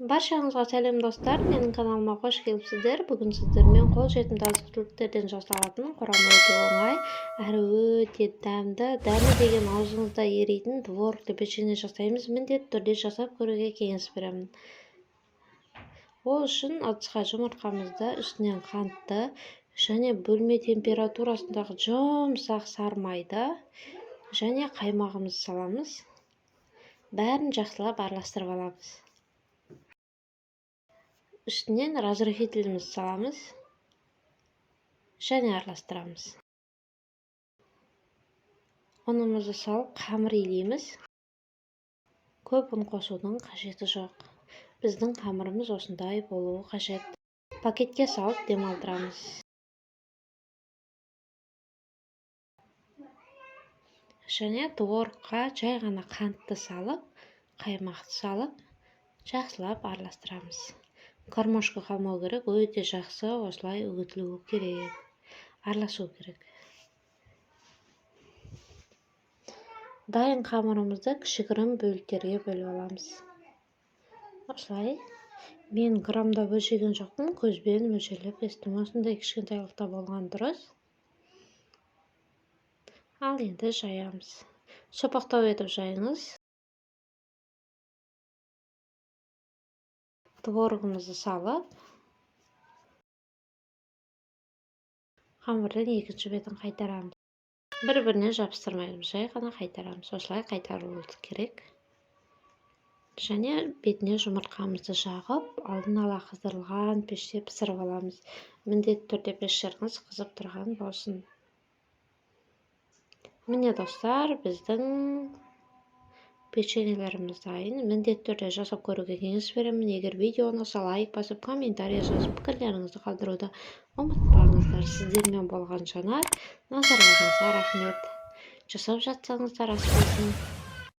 Баршаңызға сәлем достар, менің каналыма қош келіпсіздер. Бүгін сіздермен қол жетімді азық-түліктерден жасалатын құрамы өте оңай, әрі өте дәмді деген аузыңызда еритін творогты печенье жасаймыз. Міндетті түрде жасап көруге кеңес беремін. Ол үшін ыдысқа жұмыртқамызды, үстінен қантты және бөлме температурасындағы жұмсақ сары майды және қаймағымызды саламыз. Бәрін жақсылап араластырып аламыз. Үстінен разрыхителімізді саламыз және араластырамыз. Ұнымызды салып қамыр илейміз. Көп ұн қосудың қажеті жоқ. Біздің қамырымыз осындай болуы қажет. Пакетке салып демалдырамыз. Және творогқа жай ғана қантты салып, қаймақты салып, жақсылап араластырамыз. Кормушка қалмау керек, өте жақсы осылай үгітілуі керек, араласу керек. Дайын қамырымызды кішігірім бөліктерге бөліп аламыз. Осылай. Мен грамдап өлшеген жоқпын, көзбен мөлшерлеп естім. Осындай кішкентайлықта болған дұрыс. Ал енді жаямыз. Сопақтау етіп жайыңыз. Творогымызды салып, қамырдың екінші бетін қайтарамыз. Бір-біріне жабыстырмаймыз, жай ғана қайтарамыз. Осылай қайтаруымыз керек. Және бетіне жұмыртқамызды жағып, алдын ала қыздырылған пеште пісіріп аламыз. Міндетті түрде пештеріңіз қызып тұрған болсын. Міне достар, біздің печеньелеріміз дайын. Міндетті түрде жасап көруге кеңес беремін. Егер видеоны ұнаса, лайк басып, комментарий жазып, пікірлеріңізді қалдыруды ұмытпаңыздар. Сіздермен болған Жанар. Назарларыңызға рахмет. Жасап жатсаңыздар ас болсын.